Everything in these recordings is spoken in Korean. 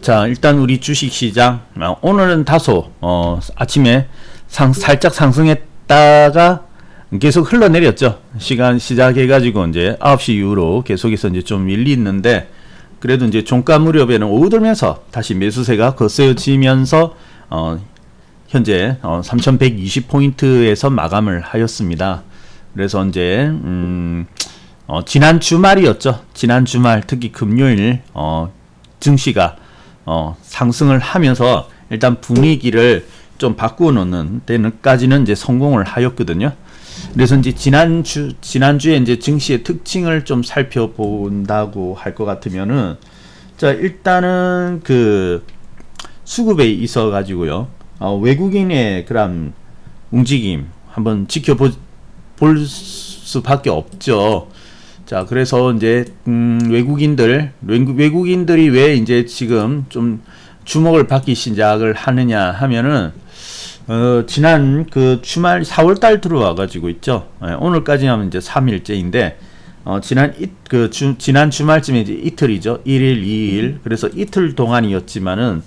자, 일단 우리 주식시장, 오늘은 다소, 아침에 살짝 상승했다가 계속 흘러내렸죠. 시간 시작해가지고 이제 9시 이후로 계속해서 이제 좀 밀리는데, 그래도 이제 종가 무렵에는 오후 들면서 다시 매수세가 거세어지면서, 현재, 3120포인트에서 마감을 하였습니다. 그래서 이제, 지난 주말이었죠. 지난 주말, 특히 금요일, 증시가 상승을 하면서 일단 분위기를 좀 바꾸어 놓는 데는까지는 이제 성공을 하였거든요. 그래서 이제 지난주에 이제 증시의 특징을 좀 살펴본다고 할 것 같으면은, 자, 일단은 그 수급에 있어 가지고요. 외국인의 그런 움직임 한번 지켜볼 수밖에 없죠. 자, 그래서 이제 외국인들이 왜 이제 지금 좀 주목을 받기 시작을 하느냐 하면은, 지난 그 주말 4월달 들어와 가지고 있죠. 오늘까지 하면 이제 3일째인데, 지난 주말쯤에 이제 이틀이죠. 1일, 2일. 그래서 이틀 동안이었지만은,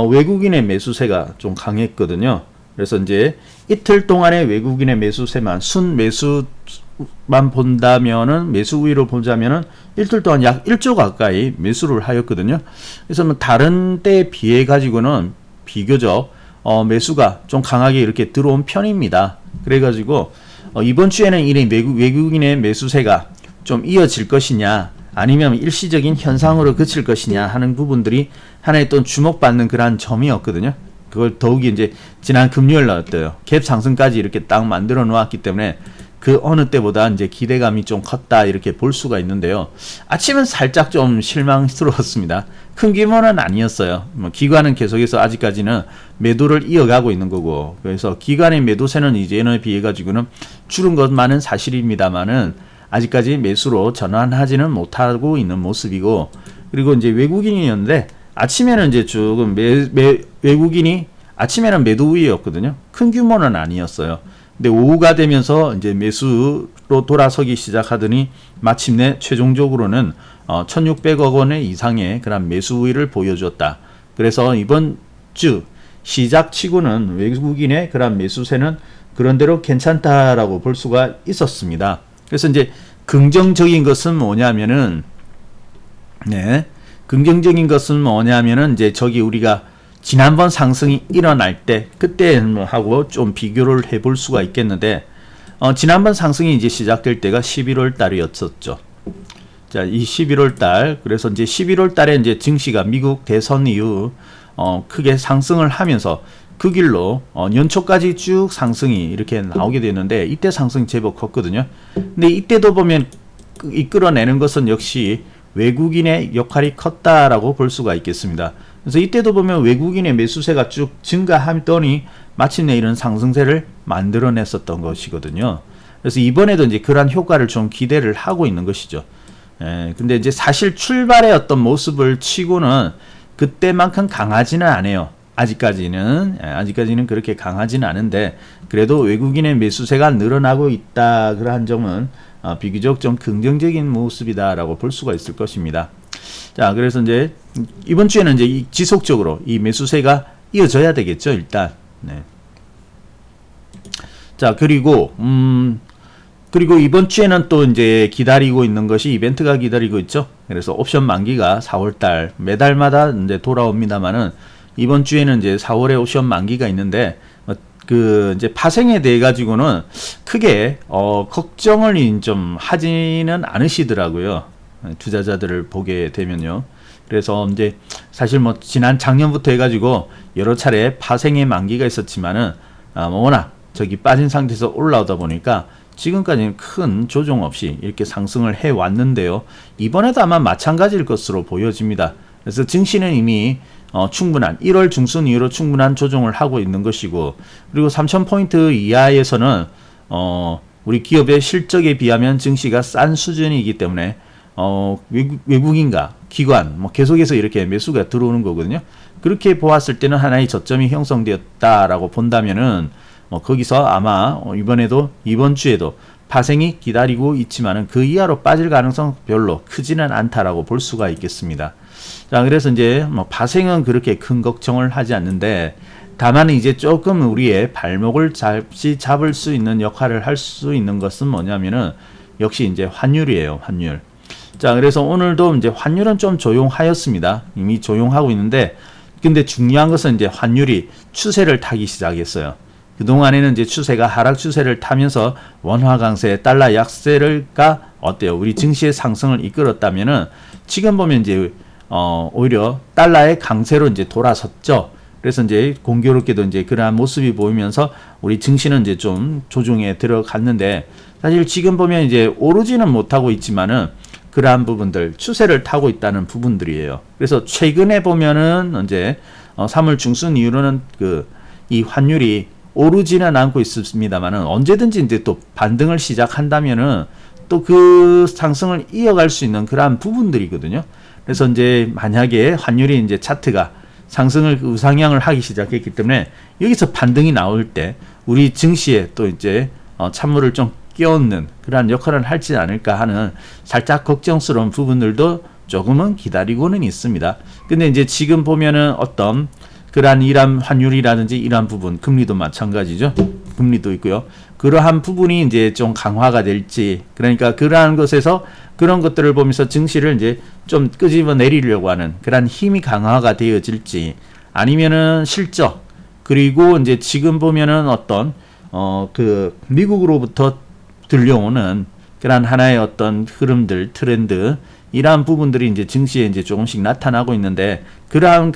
외국인의 매수세가 좀 강했거든요. 그래서 이제 이틀 동안의 외국인의 매수세만, 순매수만 본다면은, 매수 우위로 보자면은, 이틀 동안 약 1조 가까이 매수를 하였거든요. 그래서 뭐 다른 때에 비해 가지고는 비교적, 매수가 좀 강하게 이렇게 들어온 편입니다. 그래가지고, 이번 주에는 이 외국인의 매수세가 좀 이어질 것이냐, 아니면 일시적인 현상으로 그칠 것이냐 하는 부분들이 하나의 또 주목받는 그러한 점이었거든요. 그걸 더욱이 이제 지난 금요일 날 어때요? 갭 상승까지 이렇게 딱 만들어 놓았기 때문에 그 어느 때보다 이제 기대감이 좀 컸다 이렇게 볼 수가 있는데요. 아침은 살짝 좀 실망스러웠습니다. 큰 규모는 아니었어요. 기관은 계속해서 아직까지는 매도를 이어가고 있는 거고, 그래서 기관의 매도세는 이제는 비해 가지고는 줄은 것만은 사실입니다만은 아직까지 매수로 전환하지는 못하고 있는 모습이고, 그리고 이제 외국인이었는데 아침에는 이제 조금 외국인이 아침에는 매도 우위였거든요. 큰 규모는 아니었어요. 근데 오후가 되면서 이제 매수로 돌아서기 시작하더니 마침내 최종적으로는 1,600억 원의 이상의 그런 매수 우위를 보여줬다. 그래서 이번 주 시작치고는 외국인의 그런 매수세는 그런대로 괜찮다라고 볼 수가 있었습니다. 그래서 이제 긍정적인 것은 뭐냐면은, 긍정적인 것은 뭐냐면은 이제 저기 우리가 지난번 상승이 일어날 때 그때하고 좀 비교를 해볼 수가 있겠는데, 지난번 상승이 이제 시작될 때가 11월 달이었었죠. 자, 이 11월 달, 그래서 이제 11월 달에 이제 증시가 미국 대선 이후 크게 상승을 하면서 그 길로 연초까지 쭉 상승이 이렇게 나오게 되는데, 이때 상승이 제법 컸거든요. 근데 이때도 보면 이끌어내는 것은 역시 외국인의 역할이 컸다라고 볼 수가 있겠습니다. 그래서 이때도 보면 외국인의 매수세가 쭉 증가하더니 마침내 이런 상승세를 만들어냈었던 것이거든요. 그래서 이번에도 이제 그러한 효과를 좀 기대를 하고 있는 것이죠. 근데 이제 사실 출발의 어떤 모습을 치고는 그때만큼 강하지는 않아요. 아직까지는 그렇게 강하지는 않은데, 그래도 외국인의 매수세가 늘어나고 있다, 그러한 점은 비교적 좀 긍정적인 모습이다라고 볼 수가 있을 것입니다. 자, 그래서 이제 이번 주에는 이제 지속적으로 이 매수세가 이어져야 되겠죠, 일단. 자, 그리고 이번 주에는 또 이제 기다리고 있는 것이, 이벤트가 기다리고 있죠. 그래서 옵션 만기가 4월달 매달마다 이제 돌아옵니다만은, 이번 주에는 이제 4월에 옵션 만기가 있는데, 그 이제 파생에 대해 가지고는 크게 걱정을 좀 하지는 않으시더라고요. 투자자들을 보게 되면요. 그래서 이제 사실 뭐 작년부터 해가지고 여러 차례 파생의 만기가 있었지만은, 워낙 저기 빠진 상태에서 올라오다 보니까 지금까지는 큰 조정 없이 이렇게 상승을 해 왔는데요. 이번에도 아마 마찬가지일 것으로 보여집니다. 그래서 증시는 이미 충분한 1월 중순 이후로 충분한 조정을 하고 있는 것이고, 그리고 3,000포인트 이하에서는 우리 기업의 실적에 비하면 증시가 싼 수준이기 때문에 외국인과 기관 계속해서 이렇게 매수가 들어오는 거거든요. 그렇게 보았을 때는 하나의 저점이 형성되었다라고 본다면은, 거기서 아마 이번 주에도 파생이 기다리고 있지만은 그 이하로 빠질 가능성 별로 크지는 않다라고 볼 수가 있겠습니다. 자, 그래서 이제 뭐 파생은 그렇게 큰 걱정을 하지 않는데, 다만 이제 조금 우리의 발목을 잡을 수 있는 역할을 할 수 있는 것은 뭐냐면은 역시 이제 환율이에요. 환율. 자, 그래서 오늘도 이제 환율은 좀 조용하였습니다. 이미 조용하고 있는데, 근데 중요한 것은 이제 환율이 추세를 타기 시작했어요. 그동안에는 이제 추세가 하락 추세를 타면서 원화 강세, 달러 약세가 어때요? 우리 증시의 상승을 이끌었다면은 지금 보면 이제 오히려 달러의 강세로 이제 돌아섰죠. 그래서 이제 공교롭게도 이제 그러한 모습이 보이면서 우리 증시는 이제 좀 조정에 들어갔는데, 사실 지금 보면 이제 오르지는 못하고 있지만은 그러한 부분들 추세를 타고 있다는 부분들이에요. 그래서 최근에 보면은 이제 3월 중순 이후로는 이 환율이 오르지는 않고 있습니다만은 언제든지 이제 또 반등을 시작한다면은 또 그 상승을 이어갈 수 있는 그러한 부분들이거든요. 그래서 이제 만약에 환율이 이제 차트가 상승을 우상향을 하기 시작했기 때문에 여기서 반등이 나올 때 우리 증시에 또 이제 찬물을 좀 끼얹는 그러한 역할을 할지 않을까 하는 살짝 걱정스러운 부분들도 조금은 기다리고는 있습니다. 근데 이제 지금 보면은 어떤 그러한 이란 환율이라든지 이러한 부분, 금리도 마찬가지죠. 금리도 있고요. 그러한 부분이 이제 좀 강화가 될지, 그러니까 그러한 것에서 그런 것들을 보면서 증시를 이제 좀 끄집어 내리려고 하는 그러한 힘이 강화가 되어질지, 아니면은 실적, 그리고 이제 지금 보면은 어떤 미국으로부터 들려오는 그러한 하나의 어떤 흐름들, 트렌드, 이러한 부분들이 이제 증시에 이제 조금씩 나타나고 있는데, 그러한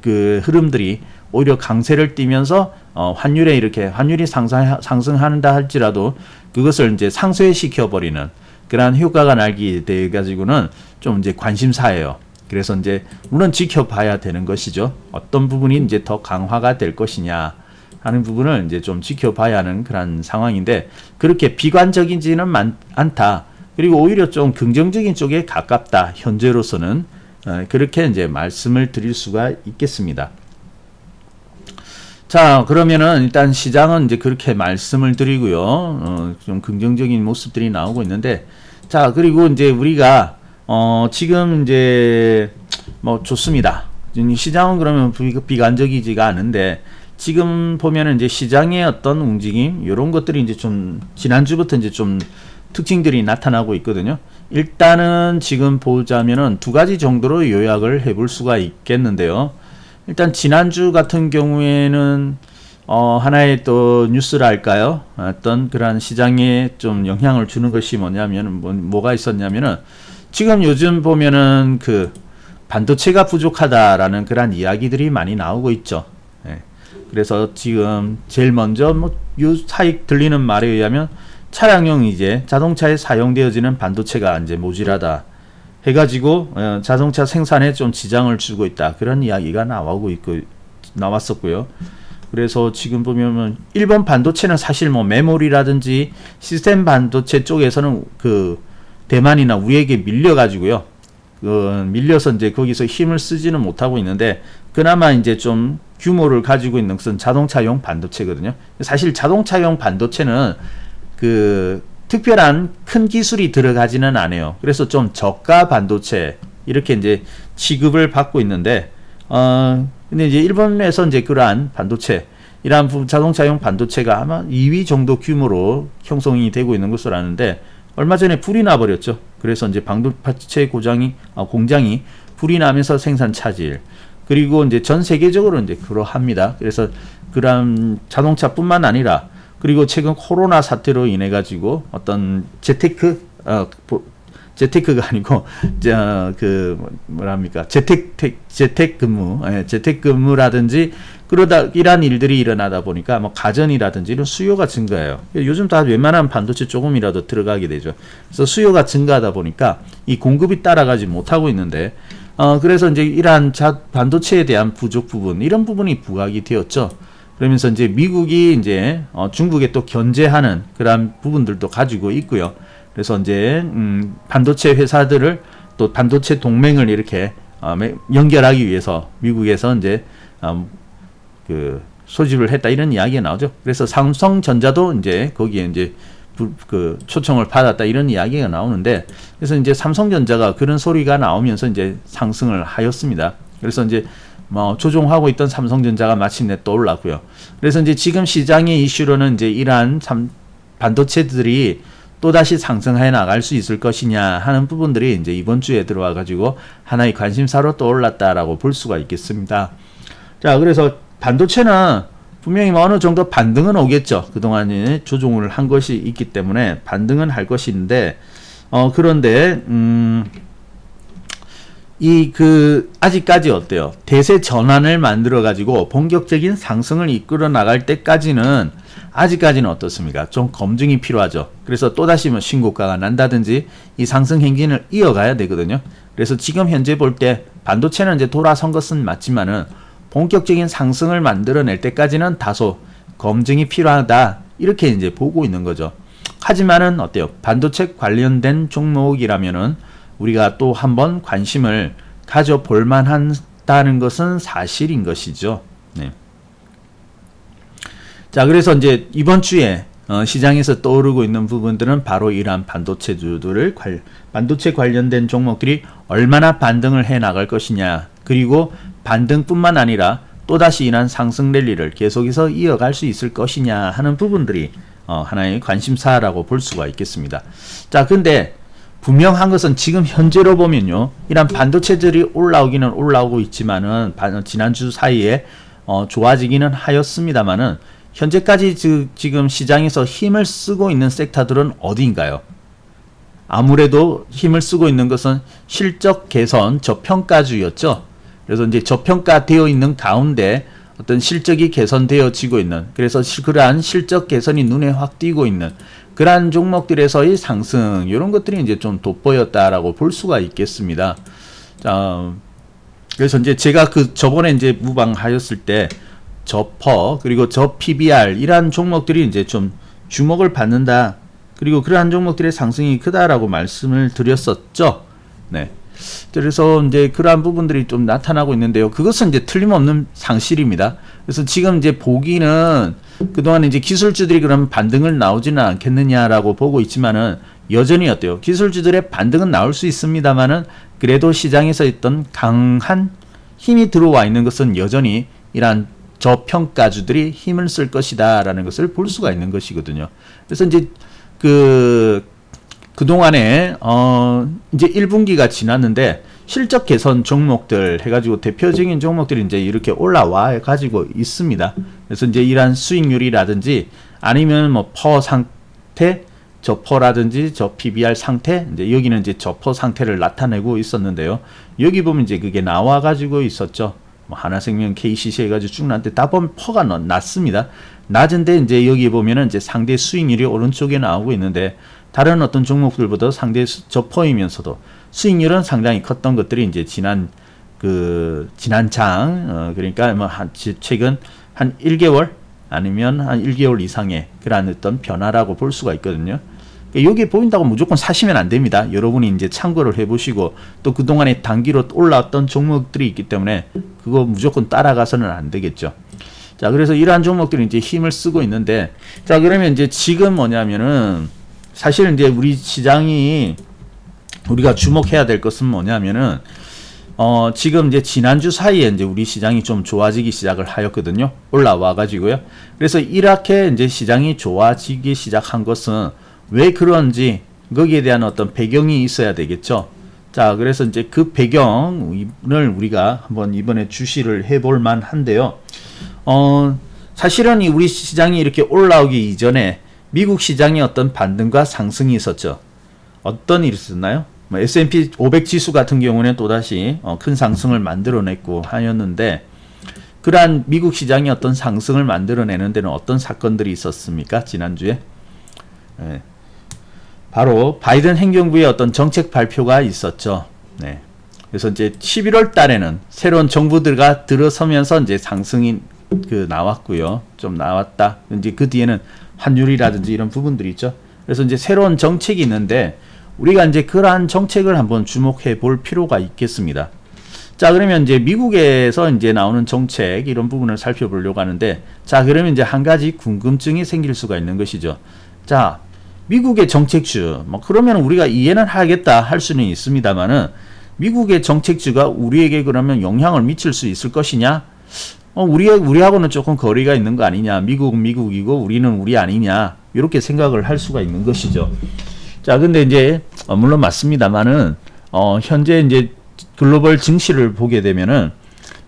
그 흐름들이 오히려 강세를 띠면서 환율에 이렇게 환율이 상승한다 할지라도 그것을 이제 상쇄시켜 버리는 그러한 효과가 나게 돼 가지고는 좀 이제 관심사예요. 그래서 이제 물론 지켜봐야 되는 것이죠. 어떤 부분이 이제 더 강화가 될 것이냐 하는 부분을 이제 좀 지켜봐야 하는 그런 상황인데, 그렇게 비관적이지는 않다. 그리고 오히려 좀 긍정적인 쪽에 가깝다. 현재로서는 그렇게 이제 말씀을 드릴 수가 있겠습니다. 자, 그러면은 일단 시장은 이제 그렇게 말씀을 드리고요. 좀 긍정적인 모습들이 나오고 있는데, 자, 그리고 이제 우리가 지금 이제 뭐 좋습니다. 시장은 그러면 비관적이지가 않은데, 지금 보면은 이제 시장의 어떤 움직임 이런 것들이 이제 좀 지난주부터 이제 좀 특징들이 나타나고 있거든요. 일단은 지금 보자면은 두 가지 정도로 요약을 해볼 수가 있겠는데요. 일단 지난주 같은 경우에는 하나의 또 뉴스랄까요? 어떤 그러한 시장에 좀 영향을 주는 것이 뭐냐면은 뭐가 있었냐면은 지금 요즘 보면은 그 반도체가 부족하다라는 그러한 이야기들이 많이 나오고 있죠. 예. 그래서 지금 제일 먼저 뭐 요 사익 들리는 말에 의하면 차량용 이제 자동차에 사용되어지는 반도체가 이제 모자라다 해가지고 자동차 생산에 좀 지장을 주고 있다, 그런 이야기가 나왔었고요. 그래서 지금 보면 일본 반도체는 사실 뭐 메모리라든지 시스템 반도체 쪽에서는 그 대만이나 우에게 밀려가지고요. 밀려서 이제 거기서 힘을 쓰지는 못하고 있는데, 그나마 이제 좀 규모를 가지고 있는 것은 자동차용 반도체거든요. 사실 자동차용 반도체는 그 특별한 큰 기술이 들어가지는 않아요. 그래서 좀 저가 반도체 이렇게 이제 취급을 받고 있는데, 근데 이제 일본에서 이제 그러한 반도체, 이러한 자동차용 반도체가 아마 2위 정도 규모로 형성이 되고 있는 것으로 아는데, 얼마 전에 불이 나버렸죠. 그래서 이제 반도체 공장이 불이 나면서 생산 차질, 그리고 이제 전 세계적으로 이제 그러합니다. 그래서 그런 자동차뿐만 아니라, 그리고 최근 코로나 사태로 인해 가지고 어떤 재테크가 아니고 재택근무라든지 그러다 이런 일들이 일어나다 보니까 뭐 가전이라든지 이런 수요가 증가해요. 요즘 다 웬만한 반도체 조금이라도 들어가게 되죠. 그래서 수요가 증가하다 보니까 이 공급이 따라가지 못하고 있는데, 그래서 이제 이러한 반도체에 대한 부족 부분, 이런 부분이 부각이 되었죠. 그러면서 이제 미국이 이제 중국에 또 견제하는 그런 부분들도 가지고 있고요. 그래서 이제 반도체 회사들을 또 반도체 동맹을 이렇게 연결하기 위해서 미국에서 이제 그 소집을 했다, 이런 이야기가 나오죠. 그래서 삼성전자도 이제 거기에 이제 그 초청을 받았다 이런 이야기가 나오는데, 그래서 이제 삼성전자가 그런 소리가 나오면서 이제 상승을 하였습니다. 그래서 이제 뭐 조종하고 있던 삼성전자가 마침내 또 올랐고요. 그래서 이제 지금 시장의 이슈로는 이제 이러한 반도체들이 또다시 상승해 나갈 수 있을 것이냐 하는 부분들이 이제 이번 주에 들어와 가지고 하나의 관심사로 또 올랐다라고 볼 수가 있겠습니다. 자, 그래서 반도체는 분명히 뭐 어느 정도 반등은 오겠죠. 그동안에 조종을 한 것이 있기 때문에 반등은 할 것인데, 그런데 아직까지 어때요? 대세 전환을 만들어 가지고 본격적인 상승을 이끌어 나갈 때까지는 아직까지는 어떻습니까? 좀 검증이 필요하죠. 그래서 또다시 뭐 신고가가 난다든지 이 상승 행진을 이어가야 되거든요. 그래서 지금 현재 볼 때 반도체는 이제 돌아선 것은 맞지만은 본격적인 상승을 만들어낼 때까지는 다소 검증이 필요하다, 이렇게 이제 보고 있는 거죠. 하지만은 어때요? 반도체 관련된 종목이라면은 우리가 또 한번 관심을 가져볼 만하다는 것은 사실인 것이죠. 네. 자, 그래서 이제 이번 주에 시장에서 떠오르고 있는 부분들은 바로 이러한 반도체주들을 반도체 관련된 종목들이 얼마나 반등을 해 나갈 것이냐, 그리고 반등뿐만 아니라 또다시 이러한 상승 랠리를 계속해서 이어갈 수 있을 것이냐 하는 부분들이 하나의 관심사라고 볼 수가 있겠습니다. 자, 근데 분명한 것은 지금 현재로 보면요, 이런 반도체들이 올라오기는 올라오고 있지만은 지난주 사이에 좋아지기는 하였습니다만은 현재까지 지금 시장에서 힘을 쓰고 있는 섹터들은 어디인가요? 아무래도 힘을 쓰고 있는 것은 실적 개선 저평가주였죠. 그래서 이제 저평가되어 있는 가운데 어떤 실적이 개선되어지고 있는, 그래서 그러한 실적 개선이 눈에 확 띄고 있는 그러한 종목들에서의 상승, 이런 것들이 이제 좀 돋보였다라고 볼 수가 있겠습니다. 자, 그래서 이제 제가 저번에 이제 무방하였을 때 저퍼 그리고 저 PBR 이러한 종목들이 이제 좀 주목을 받는다, 그리고 그러한 종목들의 상승이 크다라고 말씀을 드렸었죠. 네. 그래서 이제 그러한 부분들이 좀 나타나고 있는데요. 그것은 이제 틀림없는 상실입니다. 그래서 지금 이제 보기는 그동안 이제 기술주들이 그럼 반등을 나오지는 않겠느냐라고 보고 있지만은 여전히 어때요? 기술주들의 반등은 나올 수 있습니다만은 그래도 시장에서 있던 강한 힘이 들어와 있는 것은 여전히 이러한 저평가주들이 힘을 쓸 것이다라는 것을 볼 수가 있는 것이거든요. 그래서 이제 그동안에 이제 1분기가 지났는데 실적 개선 종목들 해가지고 대표적인 종목들이 이제 이렇게 올라와 가지고 있습니다. 그래서 이제 이러한 수익률이라든지 아니면 뭐 퍼 상태, 저퍼라든지 저 PBR 상태, 이제 여기는 이제 저퍼 상태를 나타내고 있었는데요. 여기 보면 이제 그게 나와 가지고 있었죠. 뭐 하나생명, KCC 해가지고 쭉 나왔는데 다 보면 퍼가 낮습니다. 낮은데 이제 여기 보면은 이제 상대 수익률이 오른쪽에 나오고 있는데 다른 어떤 종목들보다 상대 저퍼이면서도 수익률은 상당히 컸던 것들이 이제 지난 그러니까 뭐 최근 한 1개월 아니면 한 1개월 이상의 그러한 어떤 변화라고 볼 수가 있거든요. 여기 보인다고 무조건 사시면 안 됩니다. 여러분이 이제 참고를 해보시고 또 그동안에 단기로 올라왔던 종목들이 있기 때문에 그거 무조건 따라가서는 안 되겠죠. 자, 그래서 이러한 종목들이 이제 힘을 쓰고 있는데, 자, 그러면 이제 지금 뭐냐면은 사실 이제 우리 시장이 우리가 주목해야 될 것은 뭐냐면은 지금 이제 지난주 사이에 이제 우리 시장이 좀 좋아지기 시작을 하였거든요. 올라와 가지고요. 그래서 이렇게 이제 시장이 좋아지기 시작한 것은 왜 그런지 거기에 대한 어떤 배경이 있어야 되겠죠. 자, 그래서 이제 그 배경을 우리가 한번 이번에 주시를 해볼 만한데요. 사실은 우리 시장이 이렇게 올라오기 이전에 미국 시장의 어떤 반등과 상승이 있었죠. 어떤 일이 있었나요? 뭐 S&P 500 지수 같은 경우는 또다시 큰 상승을 만들어냈고 하였는데, 그러한 미국 시장의 어떤 상승을 만들어내는 데는 어떤 사건들이 있었습니까? 지난주에? 네. 바로 바이든 행정부의 어떤 정책 발표가 있었죠. 네. 그래서 이제 11월 달에는 새로운 정부들과 들어서면서 이제 상승이 나왔고요. 좀 나왔다. 이제 그 뒤에는 환율이라든지 이런 부분들이 있죠. 그래서 이제 새로운 정책이 있는데 우리가 이제 그러한 정책을 한번 주목해 볼 필요가 있겠습니다. 자, 그러면 이제 미국에서 이제 나오는 정책 이런 부분을 살펴보려고 하는데, 자, 그러면 이제 한 가지 궁금증이 생길 수가 있는 것이죠. 자, 미국의 정책주, 뭐 그러면 우리가 이해는 하겠다 할 수는 있습니다만은 미국의 정책주가 우리에게 그러면 영향을 미칠 수 있을 것이냐? 우리하고는 조금 거리가 있는 거 아니냐? 미국은 미국이고 우리는 우리 아니냐? 이렇게 생각을 할 수가 있는 것이죠. 자, 근데 이제 물론 맞습니다만은 현재 이제 글로벌 증시를 보게 되면은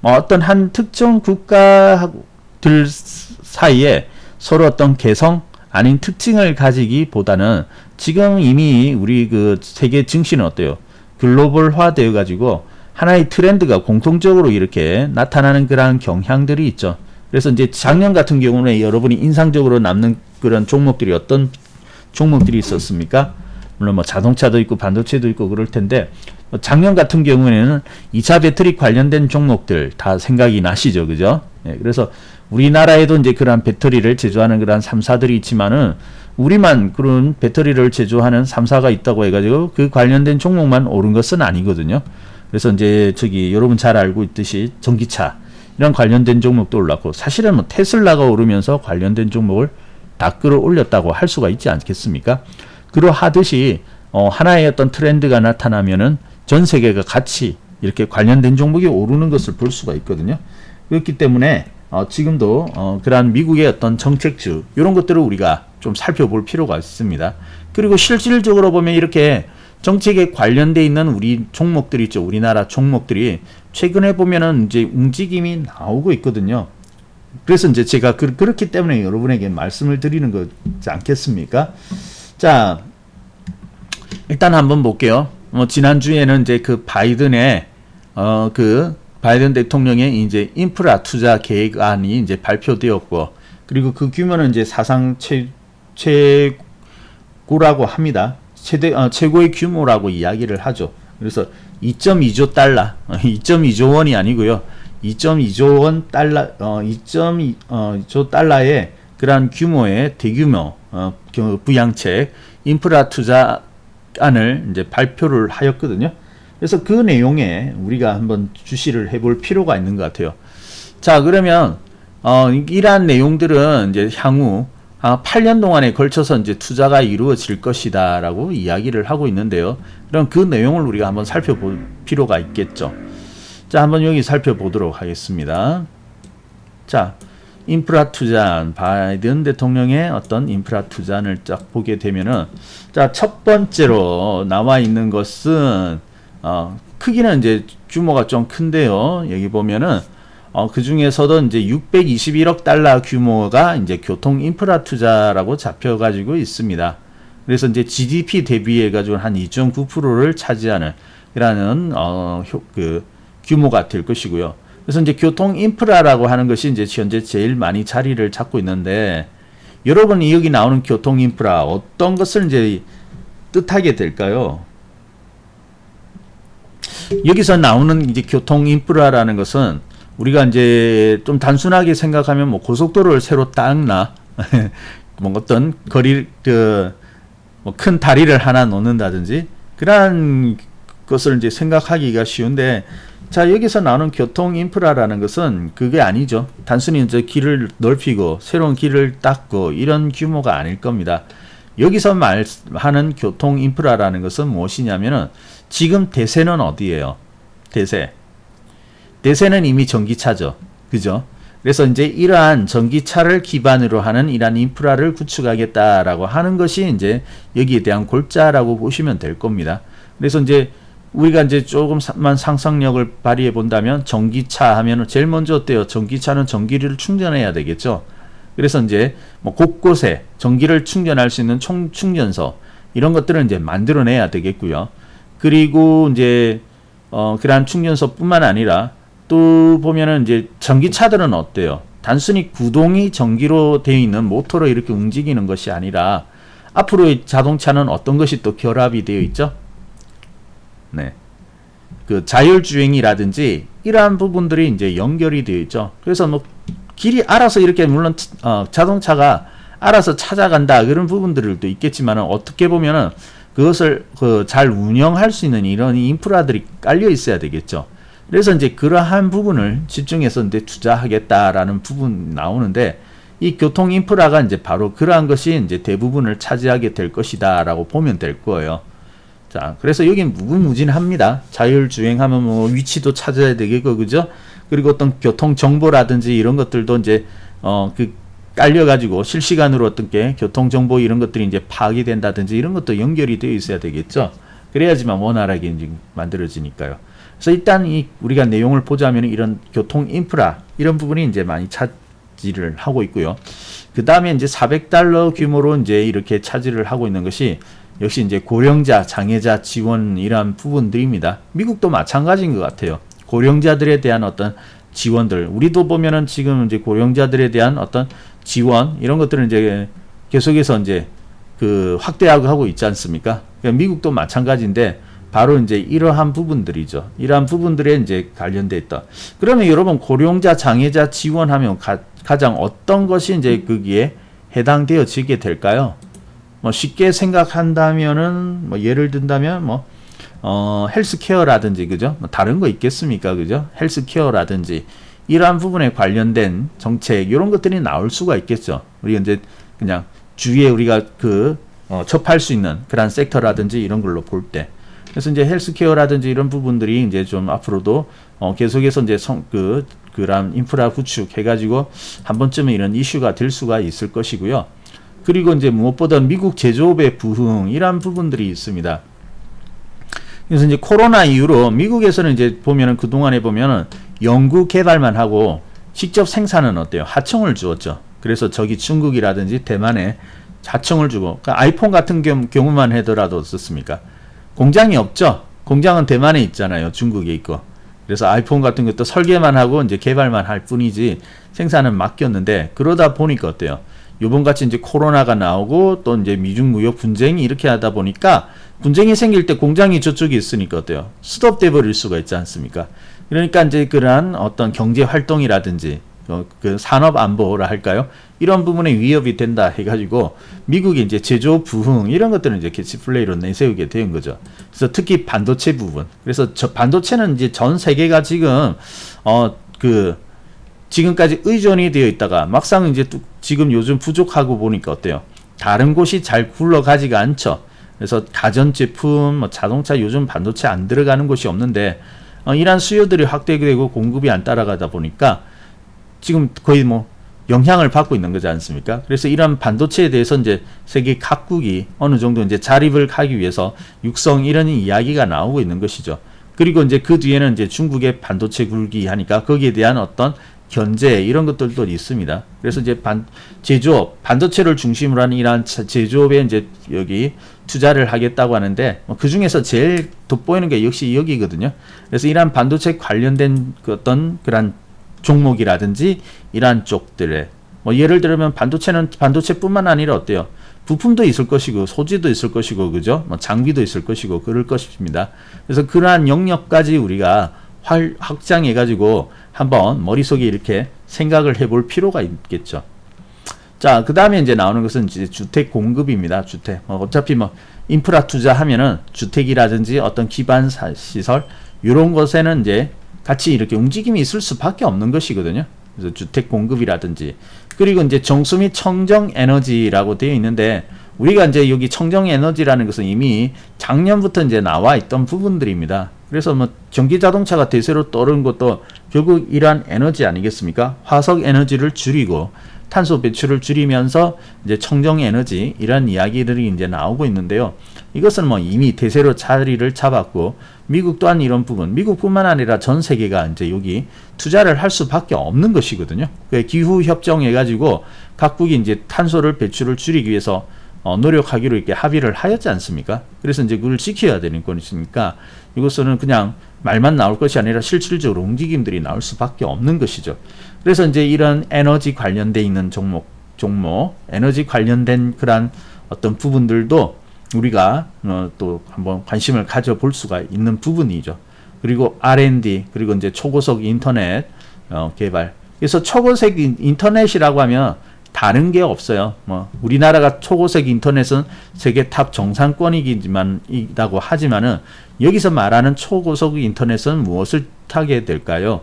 어떤 한 특정 국가들 사이에 서로 어떤 개성 아닌 특징을 가지기보다는 지금 이미 우리 그 세계 증시는 어때요? 글로벌화 되어 가지고 하나의 트렌드가 공통적으로 이렇게 나타나는 그런 경향들이 있죠. 그래서 이제 작년 같은 경우는 여러분이 인상적으로 남는 그런 종목들이 어떤 종목들이 있었습니까? 물론 뭐 자동차도 있고 반도체도 있고 그럴 텐데 작년 같은 경우에는 2차 배터리 관련된 종목들 다 생각이 나시죠, 그죠? 예, 그래서 우리나라에도 이제 그러한 배터리를 제조하는 그러한 3사들이 있지만은 우리만 그런 배터리를 제조하는 3사가 있다고 해가지고 그 관련된 종목만 오른 것은 아니거든요. 그래서 이제 저기 여러분 잘 알고 있듯이 전기차 이런 관련된 종목도 올랐고 사실은 뭐 테슬라가 오르면서 관련된 종목을 다 끌어올렸다고 할 수가 있지 않겠습니까? 그러하듯이 하나의 어떤 트렌드가 나타나면은 전 세계가 같이 이렇게 관련된 종목이 오르는 것을 볼 수가 있거든요. 그렇기 때문에 지금도 그러한 미국의 어떤 정책주 이런 것들을 우리가 좀 살펴볼 필요가 있습니다. 그리고 실질적으로 보면 이렇게 정책에 관련돼 있는 우리 종목들이 있죠. 우리나라 종목들이 최근에 보면은 이제 움직임이 나오고 있거든요. 그래서 이제 제가 그렇기 때문에 여러분에게 말씀을 드리는 거지 않겠습니까? 자, 일단 한번 볼게요. 지난주에는 이제 그 바이든의 바이든 대통령의 이제 인프라 투자 계획안이 이제 발표되었고, 그리고 그 규모는 이제 사상 최고라고 합니다. 최고의 규모라고 이야기를 하죠. 그래서 2.2조 달러, 2.2조 원이 아니고요. 2.2조 원 달러, 2.2조 달러의 그러한 규모의 대규모 부양책 인프라 투자안을 이제 발표를 하였거든요. 그래서 그 내용에 우리가 한번 주시를 해볼 필요가 있는 것 같아요. 자, 그러면 이러한 내용들은 이제 향후 8년 동안에 걸쳐서 이제 투자가 이루어질 것이다라고 이야기를 하고 있는데요. 그럼 그 내용을 우리가 한번 살펴볼 필요가 있겠죠. 자, 한번 여기 살펴보도록 하겠습니다. 자, 인프라 투자안, 바이든 대통령의 어떤 인프라 투자안을 쫙 보게 되면은, 자, 첫 번째로 나와 있는 것은 크기는 이제 규모가 좀 큰데요. 여기 보면은 그 중에서도 이제 621억 달러 규모가 이제 교통 인프라 투자라고 잡혀가지고 있습니다. 그래서 이제 GDP 대비해가지고 한 2.9%를 차지하는 이라는 그 규모가 될 것이고요. 그래서 이제 교통 인프라라고 하는 것이 이제 현재 제일 많이 자리를 잡고 있는데, 여러분이 여기 나오는 교통 인프라 어떤 것을 이제 뜻하게 될까요? 여기서 나오는 이제 교통 인프라라는 것은 우리가 이제 좀 단순하게 생각하면 뭐 고속도로를 새로 닦나 뭐 어떤 거리 뭐 큰 다리를 하나 놓는다든지 그러한 것을 이제 생각하기가 쉬운데, 자, 여기서 나오는 교통 인프라라는 것은 그게 아니죠. 단순히 이제 길을 넓히고 새로운 길을 닦고 이런 규모가 아닐 겁니다. 여기서 말하는 교통 인프라라는 것은 무엇이냐면은 지금 대세는 어디예요? 대세는 이미 전기차죠. 그죠? 그래서 이제 이러한 전기차를 기반으로 하는 이러한 인프라를 구축하겠다라고 하는 것이 이제 여기에 대한 골자라고 보시면 될 겁니다. 그래서 이제 우리가 이제 조금만 상상력을 발휘해 본다면 전기차 하면은 제일 먼저 어때요? 전기차는 전기를 충전해야 되겠죠. 그래서 이제 뭐 곳곳에 전기를 충전할 수 있는 충전소 이런 것들을 이제 만들어내야 되겠고요. 그리고 이제 그러한 충전소뿐만 아니라 또 보면은 이제 전기차들은 어때요? 단순히 구동이 전기로 되어 있는 모터로 이렇게 움직이는 것이 아니라 앞으로의 자동차는 어떤 것이 또 결합이 되어 있죠? 네. 그 자율주행이라든지 이러한 부분들이 이제 연결이 되어 있죠. 그래서 뭐 길이 알아서 이렇게 물론 자동차가 알아서 찾아간다 그런 부분들도 있겠지만은 어떻게 보면은 그것을 잘 운영할 수 있는 이런 인프라들이 깔려 있어야 되겠죠. 그래서 이제 그러한 부분을 집중해서 이제 투자하겠다라는 부분 나오는데, 이 교통 인프라가 이제 바로 그러한 것이 이제 대부분을 차지하게 될 것이다라고 보면 될 거예요. 자, 그래서 여긴 무궁무진합니다. 자율주행하면 뭐 위치도 찾아야 되겠고, 그죠? 그리고 어떤 교통 정보라든지 이런 것들도 이제 깔려가지고 실시간으로 어떤 게 교통 정보 이런 것들이 이제 파악이 된다든지 이런 것도 연결이 되어 있어야 되겠죠. 그래야지만 원활하게 이제 만들어지니까요. 그래서 일단 우리가 내용을 보자면 이런 교통 인프라 이런 부분이 이제 많이 차지를 하고 있고요. 그 다음에 이제 400달러 규모로 이제 이렇게 차지를 하고 있는 것이 역시 이제 고령자, 장애자 지원 이러한 부분들입니다. 미국도 마찬가지인 것 같아요. 고령자들에 대한 어떤 지원들, 우리도 보면은 지금 이제 고령자들에 대한 어떤 지원 이런 것들은 이제 계속해서 이제 확대하고 있지 않습니까? 그러니까 미국도 마찬가지인데 바로 이제 이러한 부분들이죠. 이러한 부분들에 이제 관련돼 있다. 그러면 여러분 고령자, 장애자 지원하면 가장 어떤 것이 이제 거기에 해당되어지게 될까요? 뭐 쉽게 생각한다면은 뭐 예를 든다면 뭐 헬스케어라든지 그죠? 뭐 다른 거 있겠습니까? 그죠? 헬스케어라든지 이러한 부분에 관련된 정책 이런 것들이 나올 수가 있겠죠. 우리가 이제 그냥 주위에 우리가 접할 수 있는 그런 섹터라든지 이런 걸로 볼 때. 그래서 이제 헬스케어라든지 이런 부분들이 이제 좀 앞으로도 계속해서 이제 그런 인프라 구축 해가지고 한 번쯤은 이런 이슈가 될 수가 있을 것이고요. 그리고 이제 무엇보다 미국 제조업의 부흥 이런 부분들이 있습니다. 그래서 이제 코로나 이후로 미국에서는 이제 보면은 그동안에 보면은 연구 개발만 하고 직접 생산은 어때요? 하청을 주었죠. 그래서 저기 중국이라든지 대만에 하청을 주고 그러니까 아이폰 같은 경우만 하더라도 어떻습니까? 공장이 없죠. 공장은 대만에 있잖아요. 중국에 있고. 그래서 아이폰 같은 것도 설계만 하고 이제 개발만 할 뿐이지 생산은 맡겼는데 그러다 보니까 어때요? 요번같이 이제 코로나가 나오고 또 이제 미중 무역 분쟁이 이렇게 하다 보니까 분쟁이 생길 때 공장이 저쪽에 있으니까 어때요? 스톱돼 버릴 수가 있지 않습니까? 그러니까 이제 그러한 어떤 경제 활동이라든지 그 산업 안보라 할까요? 이런 부분에 위협이 된다 해가지고 미국이 이제 제조 부흥 이런 것들은 이제 캐치플레이로 내세우게 된 거죠. 그래서 특히 반도체 부분. 그래서 저 반도체는 이제 전 세계가 지금 지금까지 의존이 되어 있다가 막상 이제 지금 요즘 부족하고 보니까 어때요? 다른 곳이 잘 굴러가지가 않죠. 그래서 가전제품, 뭐 자동차 요즘 반도체 안 들어가는 곳이 없는데 이러한 수요들이 확대되고 공급이 안 따라가다 보니까 지금 거의 뭐 영향을 받고 있는 거지 않습니까? 그래서 이러한 반도체에 대해서 이제 세계 각국이 어느 정도 이제 자립을 하기 위해서 육성 이런 이야기가 나오고 있는 것이죠. 그리고 이제 그 뒤에는 이제 중국의 반도체 굴기 하니까 거기에 대한 어떤 견제 이런 것들도 있습니다. 그래서 이제 제조업, 반도체를 중심으로 하는 이러한 제조업에 이제 여기 투자를 하겠다고 하는데 그 중에서 제일 돋보이는 게 역시 여기거든요. 그래서 이러한 반도체 관련된 어떤 그런 종목이라든지 이러한 쪽들에 뭐 예를 들면 반도체는 반도체뿐만 아니라 어때요? 부품도 있을 것이고 소재도 있을 것이고 그죠? 뭐 장비도 있을 것이고 그럴 것입니다. 그래서 그러한 영역까지 우리가 확장해 가지고 한번 머릿속에 이렇게 생각을 해볼 필요가 있겠죠. 자, 그 다음에 이제 나오는 것은 이제 주택 공급입니다. 주택. 어차피 뭐 인프라 투자하면은 주택이라든지 어떤 기반 시설 이런 것에는 이제 같이 이렇게 움직임이 있을 수밖에 없는 것이거든요. 그래서 주택 공급이라든지 그리고 이제 정수 및 청정 에너지라고 되어 있는데 우리가 이제 여기 청정 에너지라는 것은 이미 작년부터 이제 나와 있던 부분들입니다. 그래서 뭐 전기 자동차가 대세로 떠오른 것도 결국 이러한 에너지 아니겠습니까? 화석 에너지를 줄이고 탄소 배출을 줄이면서 이제 청정 에너지 이런 이야기들이 이제 나오고 있는데요. 이것은 뭐 이미 대세로 자리를 잡았고 미국 또한 이런 부분, 미국뿐만 아니라 전 세계가 이제 여기 투자를 할 수밖에 없는 것이거든요. 기후 협정 해가지고 각국이 이제 탄소를 배출을 줄이기 위해서 노력하기로 이렇게 합의를 하였지 않습니까? 그래서 이제 그걸 지켜야 되는 것이니까 이것은 그냥 말만 나올 것이 아니라 실질적으로 움직임들이 나올 수밖에 없는 것이죠. 그래서 이제 이런 에너지 관련돼 있는 종목, 에너지 관련된 그런 어떤 부분들도 우리가 또 한번 관심을 가져볼 수가 있는 부분이죠. 그리고 R&D, 그리고 이제 초고속 인터넷 개발. 그래서 초고속 인터넷이라고 하면 다른 게 없어요. 뭐 우리나라가 초고속 인터넷은 세계 탑 정상권이기지만 이라고 하지만은 여기서 말하는 초고속 인터넷은 무엇을 타게 될까요?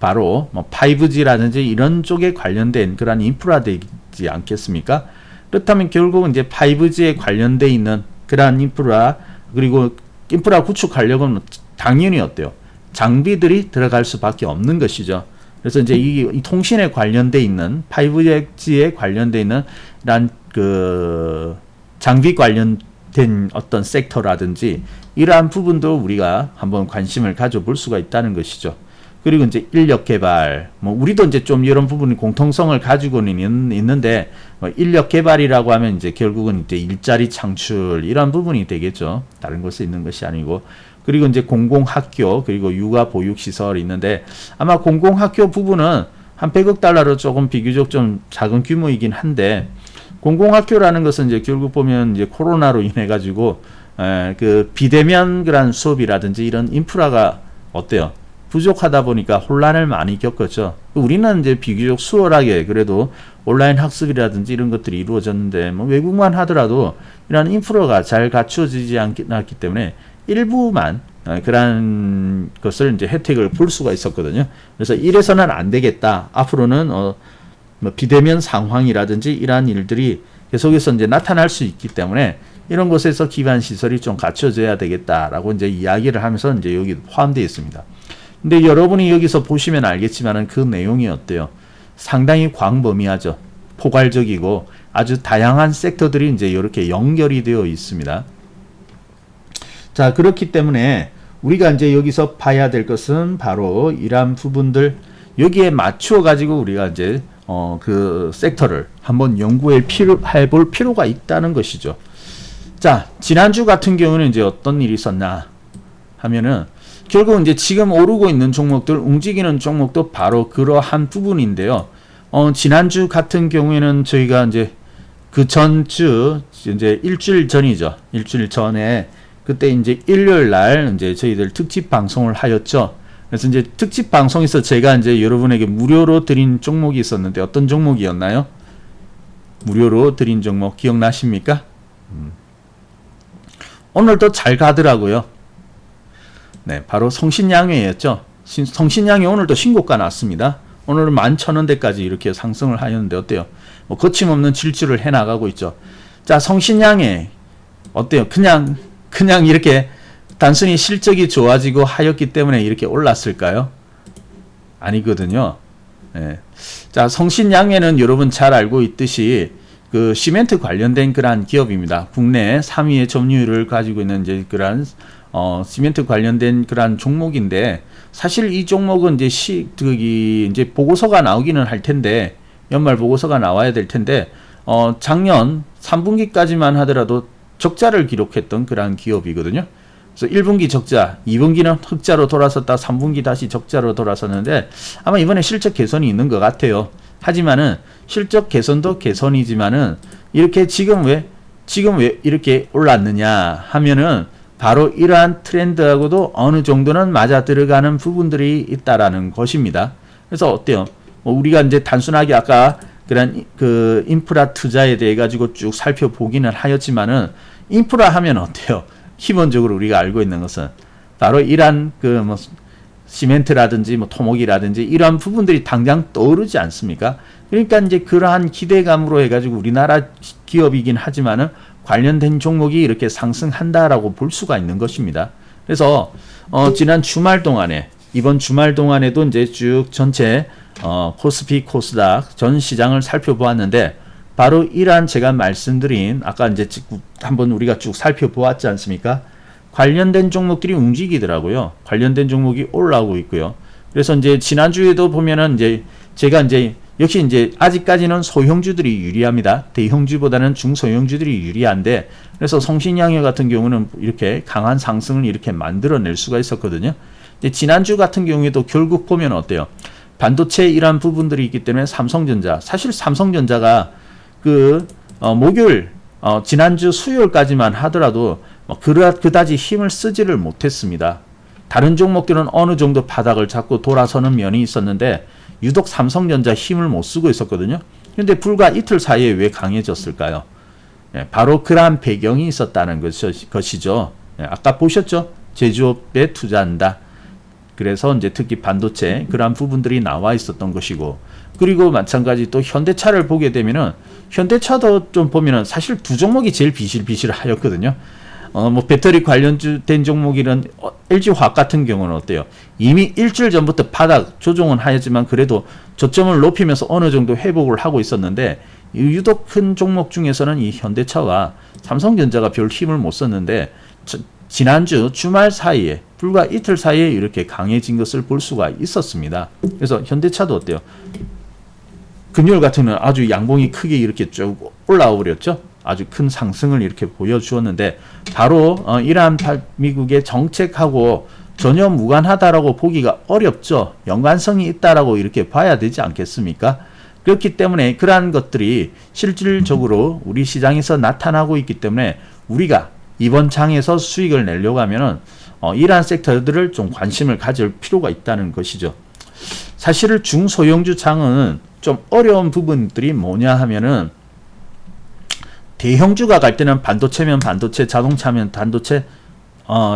바로 뭐 5G라든지 이런 쪽에 관련된 그런 인프라 되지 않겠습니까? 그렇다면 결국은 이제 5G에 관련돼 있는 그러한 인프라, 그리고 인프라 구축하려면 당연히 어때요? 장비들이 들어갈 수밖에 없는 것이죠. 그래서 이제 이 통신에 관련돼 있는 5G에 관련돼 있는 이런 그 장비 관련된 어떤 섹터라든지 이러한 부분도 우리가 한번 관심을 가져볼 수가 있다는 것이죠. 그리고 이제 인력 개발, 뭐 우리도 이제 좀 이런 부분이 공통성을 가지고는 있는데, 뭐 인력 개발이라고 하면 이제 결국은 이제 일자리 창출 이런 부분이 되겠죠. 다른 곳에 있는 것이 아니고. 그리고 이제 공공학교, 그리고 육아 보육 시설이 있는데, 아마 공공학교 부분은 한 100억 달러로 조금 비교적 좀 작은 규모이긴 한데, 공공학교라는 것은 이제 결국 보면 이제 코로나로 인해 가지고 그 비대면 그런 수업이라든지 이런 인프라가 어때요? 부족하다 보니까 혼란을 많이 겪었죠. 우리는 이제 비교적 수월하게 그래도 온라인 학습이라든지 이런 것들이 이루어졌는데, 뭐 외국만 하더라도 이런 인프라가 잘 갖춰지지 않기 때문에 일부만 그런 것을 이제 혜택을 볼 수가 있었거든요. 그래서 이래서는 안 되겠다. 앞으로는 뭐 비대면 상황이라든지 이러한 일들이 계속해서 이제 나타날 수 있기 때문에 이런 곳에서 기반 시설이 좀 갖춰져야 되겠다라고 이제 이야기를 하면서 이제 여기 포함되어 있습니다. 근데 여러분이 여기서 보시면 알겠지만은 그 내용이 어때요? 상당히 광범위하죠. 포괄적이고 아주 다양한 섹터들이 이제 이렇게 연결이 되어 있습니다. 자, 그렇기 때문에 우리가 이제 여기서 봐야 될 것은 바로 이러한 부분들, 여기에 맞추어 가지고 우리가 이제 그 섹터를 한번 연구해 볼 필요가 있다는 것이죠. 자, 지난주 같은 경우는 이제 어떤 일이 있었나 하면은, 결국 이제 지금 오르고 있는 종목들, 움직이는 종목도 바로 그러한 부분인데요. 지난주 같은 경우에는 저희가 이제 그 전주, 이제 일주일 전이죠. 일주일 전에 그때 이제 일요일 날 이제 저희들 특집 방송을 하였죠. 그래서 이제 특집 방송에서 제가 이제 여러분에게 무료로 드린 종목이 있었는데, 어떤 종목이었나요? 무료로 드린 종목 기억나십니까? 오늘도 잘 가더라고요. 네, 바로 성신양회였죠. 성신양회 오늘도 신고가 났습니다. 오늘은 11,000원대까지 이렇게 상승을 하였는데 어때요? 뭐 거침없는 질주를 해나가고 있죠. 자, 성신양회 어때요? 그냥 이렇게 단순히 실적이 좋아지고 하였기 때문에 이렇게 올랐을까요? 아니거든요. 네. 자, 성신양회는 여러분 잘 알고 있듯이 그 시멘트 관련된 그러한 기업입니다. 국내 3위의 점유율을 가지고 있는 이제 그러한 시멘트 관련된 그러한 종목인데, 사실 이 종목은 이제 이제 보고서가 나오기는 할 텐데, 연말 보고서가 나와야 될 텐데, 작년 3분기까지만 하더라도 적자를 기록했던 그러한 기업이거든요. 그래서 1분기 적자, 2분기는 흑자로 돌아섰다, 3분기 다시 적자로 돌아섰는데, 아마 이번에 실적 개선이 있는 것 같아요. 하지만은 실적 개선도 개선이지만은 이렇게 지금 왜 이렇게 올랐느냐 하면은 바로 이러한 트렌드하고도 어느 정도는 맞아 들어가는 부분들이 있다라는 것입니다. 그래서 어때요? 뭐 우리가 이제 단순하게 아까 그런 그 인프라 투자에 대해 가지고 쭉 살펴보기는 하였지만은, 인프라 하면 어때요? 기본적으로 우리가 알고 있는 것은 바로 이러한 그 뭐 시멘트라든지 뭐 토목이라든지 이러한 부분들이 당장 떠오르지 않습니까? 그러니까 이제 그러한 기대감으로 해가지고 우리나라 기업이긴 하지만은 관련된 종목이 이렇게 상승한다라고 볼 수가 있는 것입니다. 그래서 지난 주말 동안에, 이번 주말 동안에도 이제 쭉 전체 코스피 코스닥 전 시장을 살펴보았는데, 바로 이러한 제가 말씀드린 아까 이제 한번 우리가 쭉 살펴보았지 않습니까? 관련된 종목들이 움직이더라고요. 관련된 종목이 올라오고 있고요. 그래서 이제 지난주에도 보면은 이제 제가 이제 역시 이제 아직까지는 소형주들이 유리합니다. 대형주보다는 중소형주들이 유리한데, 그래서 성신양회 같은 경우는 이렇게 강한 상승을 이렇게 만들어낼 수가 있었거든요. 근데 지난주 같은 경우에도 결국 보면 어때요? 반도체 이러한 부분들이 있기 때문에 삼성전자, 사실 삼성전자가 그 목요일 지난주 수요일까지만 하더라도 그다지 힘을 쓰지를 못했습니다. 다른 종목들은 어느 정도 바닥을 잡고 돌아서는 면이 있었는데 유독 삼성전자 힘을 못 쓰고 있었거든요. 그런데 불과 이틀 사이에 왜 강해졌을까요? 바로 그러한 배경이 있었다는 것이죠. 아까 보셨죠? 제조업에 투자한다. 그래서 이제 특히 반도체 그러한 부분들이 나와 있었던 것이고, 그리고 마찬가지 또 현대차를 보게 되면은 현대차도 좀 보면은 사실 두 종목이 제일 비실비실하였거든요. 뭐 배터리 관련된 종목이란 LG화학 같은 경우는 어때요? 이미 일주일 전부터 바닥 조정은 하였지만 그래도 저점을 높이면서 어느 정도 회복을 하고 있었는데, 유독 큰 종목 중에서는 이 현대차와 삼성전자가 별 힘을 못 썼는데 지난주 주말 사이에 불과 이틀 사이에 이렇게 강해진 것을 볼 수가 있었습니다. 그래서 현대차도 어때요? 금요일 같은 날 아주 양봉이 크게 이렇게 쭉 올라와 버렸죠. 아주 큰 상승을 이렇게 보여주었는데, 바로 이러한 미국의 정책하고 전혀 무관하다라고 보기가 어렵죠. 연관성이 있다라고 이렇게 봐야 되지 않겠습니까? 그렇기 때문에 그러한 것들이 실질적으로 우리 시장에서 나타나고 있기 때문에 우리가 이번 장에서 수익을 내려고 하면은 이러한 섹터들을 좀 관심을 가질 필요가 있다는 것이죠. 사실 중소형주 장은 좀 어려운 부분들이 뭐냐 하면은, 대형주가 갈 때는 반도체면 반도체, 자동차면 반도체,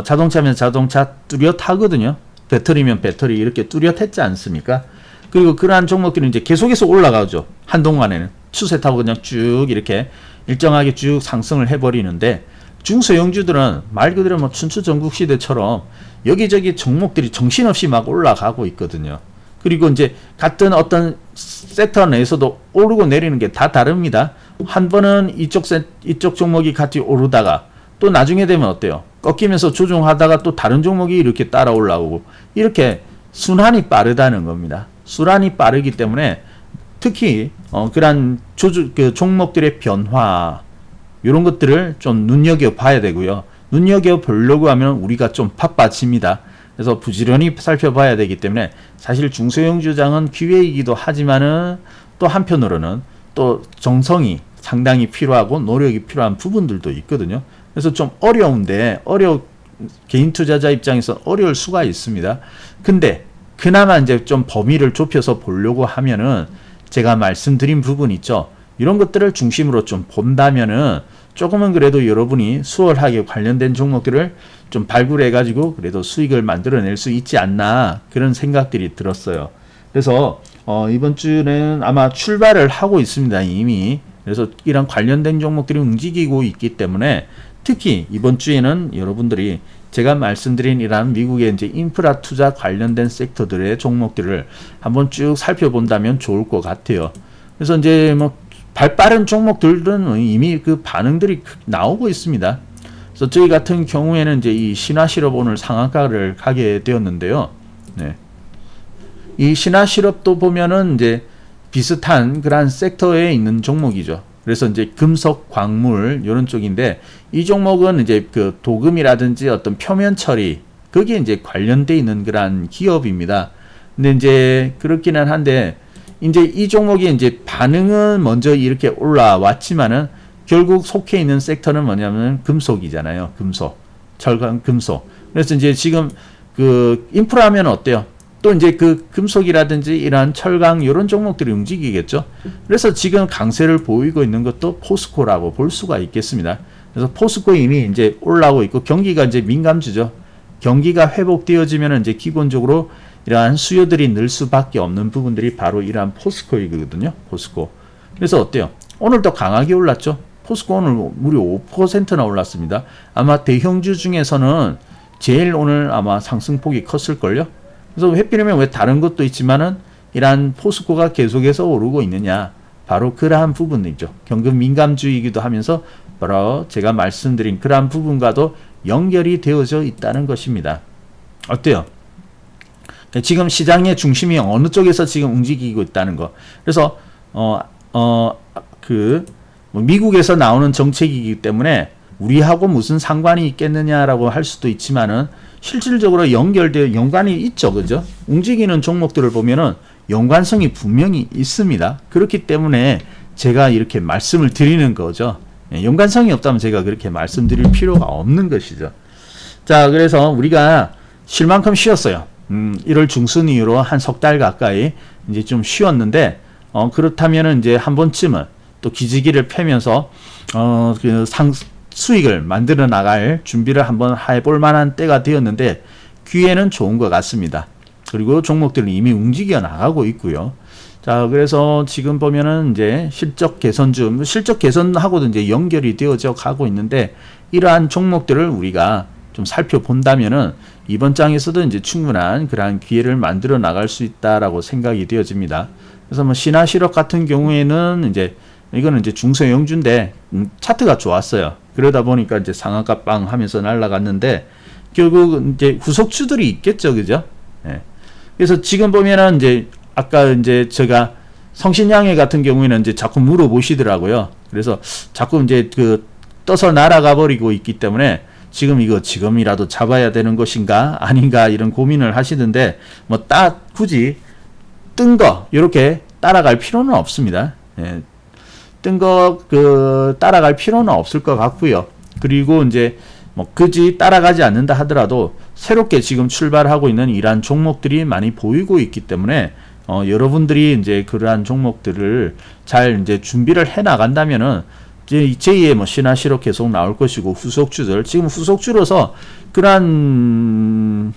자동차면 자동차 뚜렷하거든요. 배터리면 배터리 이렇게 뚜렷했지 않습니까? 그리고 그러한 종목들은 이제 계속해서 올라가죠. 한동안에는 추세 타고 그냥 쭉 이렇게 일정하게 쭉 상승을 해버리는데, 중소형주들은 말 그대로 뭐 춘추전국시대처럼 여기저기 종목들이 정신없이 막 올라가고 있거든요. 그리고 이제 같은 어떤 섹터 내에서도 오르고 내리는 게 다 다릅니다. 한 번은 이쪽 종목이 같이 오르다가 또 나중에 되면 어때요? 꺾이면서 조정하다가 또 다른 종목이 이렇게 따라 올라오고, 이렇게 순환이 빠르다는 겁니다. 순환이 빠르기 때문에 특히 그러한 그 종목들의 변화, 이런 것들을 좀 눈여겨봐야 되고요. 눈여겨보려고 하면 우리가 좀 바빠집니다. 그래서 부지런히 살펴봐야 되기 때문에 사실 중소형주장은 기회이기도 하지만은 또 한편으로는 또 정성이 상당히 필요하고 노력이 필요한 부분들도 있거든요. 그래서 좀 어려운데, 개인 투자자 입장에서 어려울 수가 있습니다. 근데 그나마 이제 좀 범위를 좁혀서 보려고 하면은 제가 말씀드린 부분 있죠. 이런 것들을 중심으로 좀 본다면은 조금은 그래도 여러분이 수월하게 관련된 종목들을 좀 발굴해 가지고 그래도 수익을 만들어낼 수 있지 않나, 그런 생각들이 들었어요. 그래서 이번 주는 아마 출발을 하고 있습니다, 이미. 그래서 이런 관련된 종목들이 움직이고 있기 때문에 특히 이번 주에는 여러분들이 제가 말씀드린 이러한 미국의 이제 인프라 투자 관련된 섹터들의 종목들을 한번 쭉 살펴본다면 좋을 것 같아요. 그래서 이제 뭐 발빠른 종목들은 이미 그 반응들이 나오고 있습니다. 그래서 저희 같은 경우에는 이제 이 신화실업 오늘 상한가를 가게 되었는데요. 네. 이 신화실업도 보면은 이제 비슷한 그런 섹터에 있는 종목이죠. 그래서 이제 금속, 광물 이런 쪽인데, 이 종목은 이제 그 도금이라든지 어떤 표면 처리, 거기에 이제 관련돼 있는 그런 기업입니다. 근데 이제 그렇기는 한데, 이제 이 종목이 이제 반응은 먼저 이렇게 올라왔지만은 결국 속해 있는 섹터는 뭐냐면 금속이잖아요. 금속, 철강, 금속. 그래서 이제 지금 그 인프라 하면 어때요? 또 이제 그 금속이라든지 이러한 철강 이런 종목들이 움직이겠죠. 그래서 지금 강세를 보이고 있는 것도 포스코라고 볼 수가 있겠습니다. 그래서 포스코 이미 이제 올라오고 있고, 경기가 이제 민감주죠. 경기가 회복되어지면 이제 기본적으로 이러한 수요들이 늘 수밖에 없는 부분들이 바로 이러한 포스코이거든요. 포스코. 그래서 어때요? 오늘도 강하게 올랐죠. 포스코 오늘 무려 5%나 올랐습니다. 아마 대형주 중에서는 제일 오늘 아마 상승폭이 컸을걸요. 그래서 해피하면 왜 다른 것도 있지만은 이러한 포스코가 계속해서 오르고 있느냐, 바로 그러한 부분이죠. 경금 민감주이기도 하면서 바로 제가 말씀드린 그러한 부분과도 연결이 되어져 있다는 것입니다. 어때요? 지금 시장의 중심이 어느 쪽에서 지금 움직이고 있다는 거. 그래서 미국에서 나오는 정책이기 때문에 우리하고 무슨 상관이 있겠느냐라고 할 수도 있지만은 실질적으로 연관이 있죠. 그죠? 움직이는 종목들을 보면은 연관성이 분명히 있습니다. 그렇기 때문에 제가 이렇게 말씀을 드리는 거죠. 연관성이 없다면 제가 그렇게 말씀드릴 필요가 없는 것이죠. 자, 그래서 우리가 쉴 만큼 쉬었어요. 1월 중순 이후로 한 석 달 가까이 이제 좀 쉬었는데, 그렇다면은 이제 한 번쯤은 또 기지개를 펴면서, 수익을 만들어 나갈 준비를 한번 해볼 만한 때가 되었는데, 기회는 좋은 것 같습니다. 그리고 종목들은 이미 움직여 나가고 있고요. 자, 그래서 지금 보면은 이제 실적 개선하고도 이제 연결이 되어져 가고 있는데, 이러한 종목들을 우리가 좀 살펴본다면은 이번 장에서도 이제 충분한 그러한 기회를 만들어 나갈 수 있다라고 생각이 되어집니다. 그래서 뭐 신화실업 같은 경우에는 이거는 이제 중소형주인데 차트가 좋았어요. 그러다 보니까 이제 상한가 빵 하면서 날아갔는데, 결국 이제 후속주들이 있겠죠, 그죠? 예. 그래서 지금 보면은 이제 아까 이제 제가 성신양해 같은 경우에는 이제 자꾸 물어보시더라고요. 그래서 자꾸 이제 떠서 날아가 버리고 있기 때문에 지금이라도 잡아야 되는 것인가 아닌가 이런 고민을 하시던데, 뭐 굳이 뜬 거 이렇게 따라갈 필요는 없습니다. 예. 뜬 거 따라갈 필요는 없을 것 같고요. 그리고 이제 뭐 굳이 따라가지 않는다 하더라도 새롭게 지금 출발하고 있는 이러한 종목들이 많이 보이고 있기 때문에 여러분들이 이제 그러한 종목들을 잘 이제 준비를 해 나간다면은 이제 제2의 뭐 신화실업 계속 나올 것이고, 후속주들 지금 후속주로서 그러한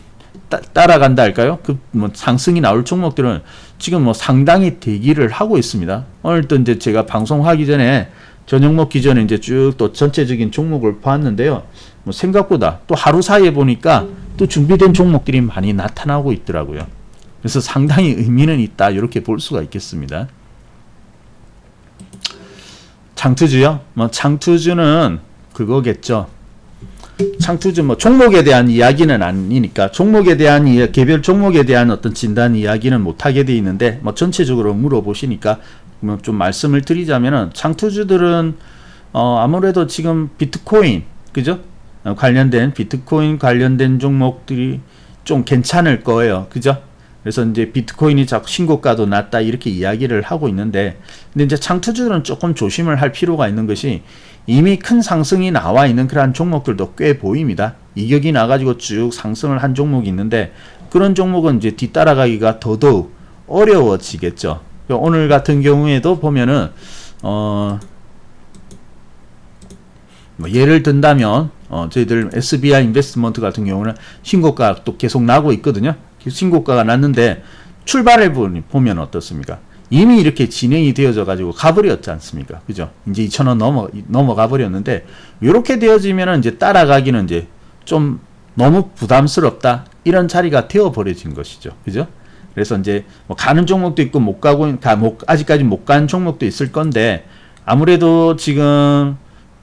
따라간다 할까요? 뭐 상승이 나올 종목들은 지금 뭐 상당히 대기를 하고 있습니다. 오늘 또 이제 제가 방송하기 전에 저녁 먹기 전에 이제 쭉 또 전체적인 종목을 봤는데요. 뭐 생각보다 또 하루 사이에 보니까 또 준비된 종목들이 많이 나타나고 있더라고요. 그래서 상당히 의미는 있다, 이렇게 볼 수가 있겠습니다. 장투주요? 뭐 장투주는 그거겠죠. 장투주 뭐 종목에 대한 이야기는 아니니까 종목에 대한 개별 종목에 대한 어떤 진단 이야기는 못 하게 돼 있는데, 뭐 전체적으로 물어보시니까 뭐 좀 말씀을 드리자면은 장투주들은 아무래도 지금 비트코인, 그죠? 비트코인 관련된 종목들이 좀 괜찮을 거예요. 그죠? 그래서 이제 비트코인이 자꾸 신고가도 났다 이렇게 이야기를 하고 있는데, 근데 이제 장투주들은 조금 조심을 할 필요가 있는 것이, 이미 큰 상승이 나와 있는 그러한 종목들도 꽤 보입니다. 이격이 나가지고 쭉 상승을 한 종목이 있는데, 그런 종목은 이제 뒤따라가기가 더더욱 어려워지겠죠. 오늘 같은 경우에도 보면은 뭐 예를 든다면 저희들 SBI 인베스트먼트 같은 경우는 신고가 또 계속 나고 있거든요. 신고가가 났는데 출발해 보면 어떻습니까? 이미 이렇게 진행이 되어져 가지고 가버렸지 않습니까? 그죠? 이제 2,000원 넘어가 버렸는데, 이렇게 되어지면은 이제 따라가기는 이제 좀 너무 부담스럽다, 이런 자리가 되어 버려진 것이죠. 그죠? 그래서 이제 뭐 가는 종목도 있고 아직까지 못 간 종목도 있을 건데, 아무래도 지금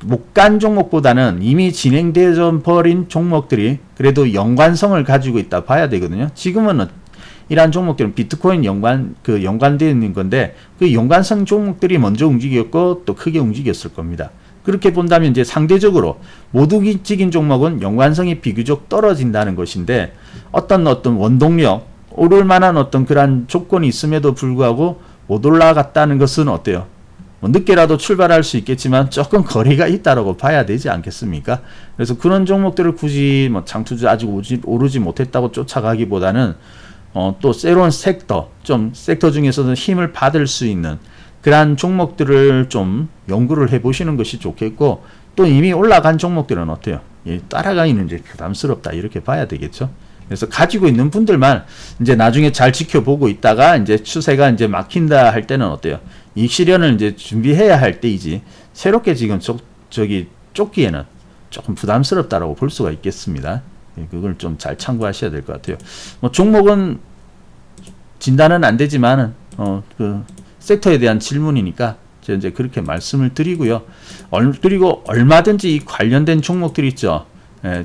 못 간 종목보다는 이미 진행되어 버린 종목들이 그래도 연관성을 가지고 있다 봐야 되거든요. 지금은 이러한 종목들은 비트코인 연관되어 있는 건데, 그 연관성 종목들이 먼저 움직였고 또 크게 움직였을 겁니다. 그렇게 본다면 이제 상대적으로 못 움직인 종목은 연관성이 비교적 떨어진다는 것인데, 어떤 원동력, 오를 만한 어떤 그러한 조건이 있음에도 불구하고 못 올라갔다는 것은 어때요? 뭐 늦게라도 출발할 수 있겠지만 조금 거리가 있다라고 봐야 되지 않겠습니까? 그래서 그런 종목들을 굳이 뭐 장투주 아직 오르지 못했다고 쫓아가기보다는 또 새로운 섹터 중에서도 힘을 받을 수 있는 그러한 종목들을 좀 연구를 해보시는 것이 좋겠고, 또 이미 올라간 종목들은 어때요? 따라가기는 이제 부담스럽다, 이렇게 봐야 되겠죠. 그래서 가지고 있는 분들만 이제 나중에 잘 지켜보고 있다가 이제 추세가 이제 막힌다 할 때는 어때요? 이익 실현을 이제 준비해야 할 때이지, 새롭게 지금 쫓기에는 조금 부담스럽다라고 볼 수가 있겠습니다. 그걸 좀 잘 참고하셔야 될 것 같아요. 뭐 종목은 진단은 안 되지만은 그 섹터에 대한 질문이니까 제가 이제 그렇게 말씀을 드리고요. 그리고 얼마든지 이 관련된 종목들이 있죠.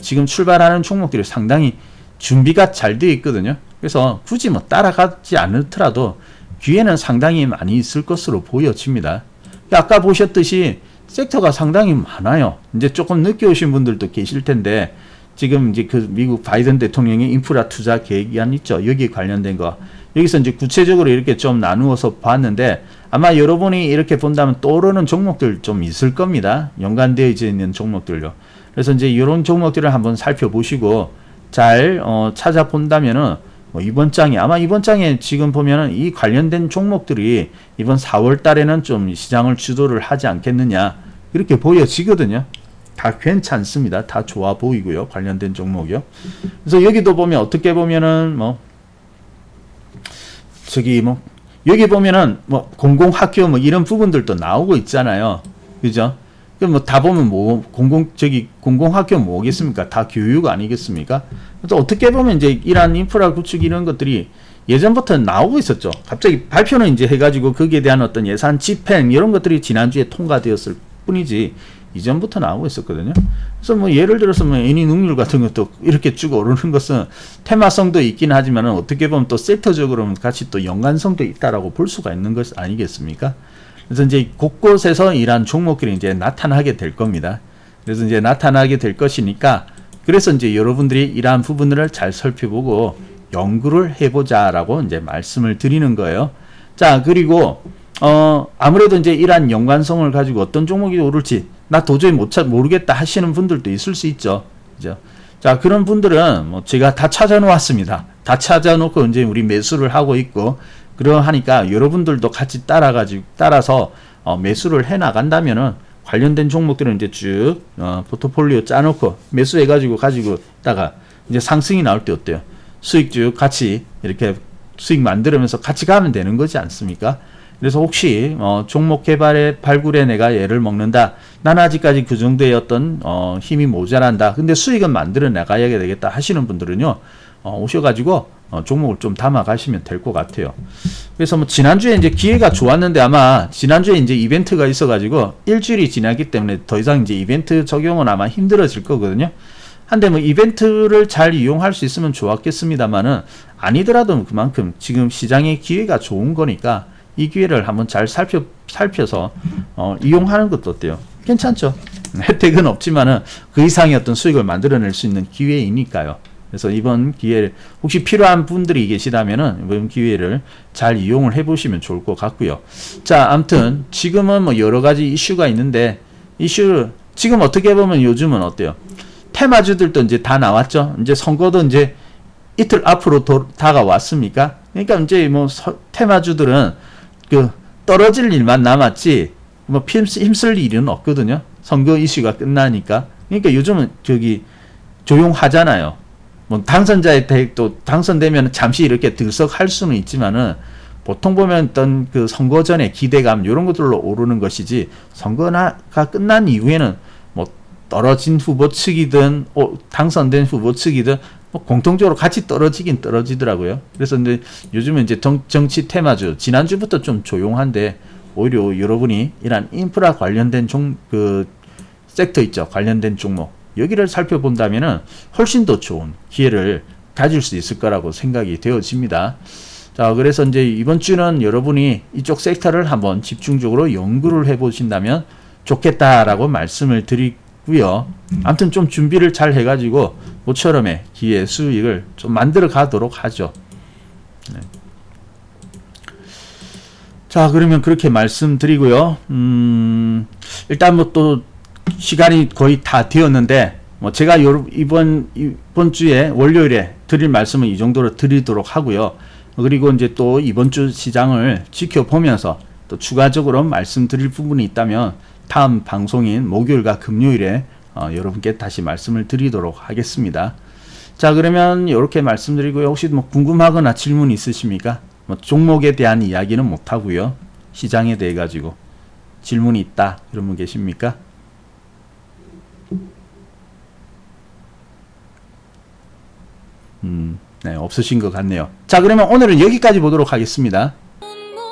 지금 출발하는 종목들이 상당히 준비가 잘 되어 있거든요. 그래서 굳이 뭐 따라가지 않더라도 기회는 상당히 많이 있을 것으로 보여집니다. 아까 보셨듯이 섹터가 상당히 많아요. 이제 조금 늦게 오신 분들도 계실 텐데, 지금 이제 그 미국 바이든 대통령의 인프라 투자 계획안 있죠. 여기에 관련된 거. 여기서 이제 구체적으로 이렇게 좀 나누어서 봤는데, 아마 여러분이 이렇게 본다면 떠오르는 종목들 좀 있을 겁니다. 연관되어 있는 종목들요. 그래서 이제 이런 종목들을 한번 살펴보시고 잘 찾아본다면은 이번 장에 지금 보면은 이 관련된 종목들이 이번 4월 달에는 좀 시장을 주도를 하지 않겠느냐, 이렇게 보여지거든요. 다 괜찮습니다. 다 좋아 보이고요. 관련된 종목이요. 그래서 여기도 보면 어떻게 보면은 뭐 저기 뭐 여기 보면은 뭐 공공학교 뭐 이런 부분들도 나오고 있잖아요. 그죠? 그럼 뭐 다 보면 뭐 공공학교 뭐겠습니까? 다 교육 아니겠습니까? 그래서 어떻게 보면 이제 이러한 인프라 구축 이런 것들이 예전부터 나오고 있었죠. 갑자기 발표는 이제 해가지고 거기에 대한 어떤 예산 집행 이런 것들이 지난주에 통과되었을 뿐이지 이전부터 나오고 있었거든요. 그래서 뭐 예를 들어서 뭐 애니 능률 같은 것도 이렇게 쭉 오르는 것은 테마성도 있긴 하지만 어떻게 보면 또 섹터적으로는 같이 또 연관성도 있다라고 볼 수가 있는 것 아니겠습니까? 그래서 이제 곳곳에서 이러한 종목들이 이제 나타나게 될 겁니다. 그래서 이제 나타나게 될 것이니까 그래서 이제 여러분들이 이러한 부분들을 잘 살펴보고 연구를 해보자라고 이제 말씀을 드리는 거예요. 자, 그리고 아무래도 이제 이러한 연관성을 가지고 어떤 종목이 오를지 나 도저히 모르겠다 하시는 분들도 있을 수 있죠. 그죠? 자, 그런 분들은 뭐 제가 다 찾아놓았습니다. 다 찾아놓고 이제 우리 매수를 하고 있고 그러하니까 여러분들도 같이 따라서 매수를 해 나간다면은 관련된 종목들은 이제 쭉 포트폴리오 짜놓고 매수해가지고 가지고 있다가 이제 상승이 나올 때 어때요? 수익 쭉 같이 이렇게 수익 만들면서 같이 가면 되는 거지 않습니까? 그래서 혹시 종목 개발에 발굴에 내가 애를 먹는다. 난 아직까지 그 정도의 어떤 힘이 모자란다. 근데 수익은 만들어 나가야 되겠다 하시는 분들은요. 오셔가지고 종목을 좀 담아 가시면 될 것 같아요. 그래서 뭐 지난주에 이제 기회가 좋았는데 아마 지난주에 이제 이벤트가 있어가지고 일주일이 지나기 때문에 더 이상 이제 이벤트 적용은 아마 힘들어질 거거든요. 한데 뭐 이벤트를 잘 이용할 수 있으면 좋았겠습니다만은 아니더라도 그만큼 지금 시장의 기회가 좋은 거니까 이 기회를 한번 잘 살펴서 이용하는 것도 어때요? 괜찮죠? 혜택은 없지만은 그 이상의 어떤 수익을 만들어낼 수 있는 기회이니까요. 그래서 이번 기회를 혹시 필요한 분들이 계시다면은 이번 기회를 잘 이용을 해보시면 좋을 것 같고요. 자, 아무튼 지금은 뭐 여러 가지 이슈가 있는데 지금 어떻게 보면 요즘은 어때요? 테마주들도 이제 다 나왔죠. 이제 선거도 이제 이틀 앞으로 다가왔습니까? 그러니까 이제 뭐 테마주들은 그 떨어질 일만 남았지 뭐 힘쓸 일은 없거든요. 선거 이슈가 끝나니까. 그러니까 요즘은 조용하잖아요. 뭐 당선자의 대액도 당선되면 잠시 이렇게 들썩할 수는 있지만은 보통 보면 어떤 그 선거 전에 기대감 이런 것들로 오르는 것이지 선거가 끝난 이후에는 뭐 떨어진 후보 측이든 당선된 후보 측이든 뭐 공통적으로 같이 떨어지긴 떨어지더라고요. 그래서 근데 요즘은 이제 정치 테마주 지난주부터 좀 조용한데 오히려 여러분이 이런 인프라 관련된 섹터 있죠. 관련된 종목 여기를 살펴본다면은 훨씬 더 좋은 기회를 가질 수 있을 거라고 생각이 되어집니다. 자, 그래서 이제 이번 주는 여러분이 이쪽 섹터를 한번 집중적으로 연구를 해보신다면 좋겠다라고 말씀을 드리고요. 아무튼 좀 준비를 잘 해가지고 모처럼의 기회 수익을 좀 만들어 가도록 하죠. 네. 자, 그러면 그렇게 말씀드리고요. 일단 뭐 또 시간이 거의 다 되었는데 뭐 제가 이번 주에 월요일에 드릴 말씀은 이 정도로 드리도록 하고요. 그리고 이제 또 이번 주 시장을 지켜보면서 또 추가적으로 말씀드릴 부분이 있다면 다음 방송인 목요일과 금요일에 여러분께 다시 말씀을 드리도록 하겠습니다. 자, 그러면 이렇게 말씀드리고요. 혹시 뭐 궁금하거나 질문 있으십니까? 뭐 종목에 대한 이야기는 못 하고요. 시장에 대해 가지고 질문이 있다 이런 분 계십니까? 네, 없으신 것 같네요. 자, 그러면 오늘은 여기까지 보도록 하겠습니다.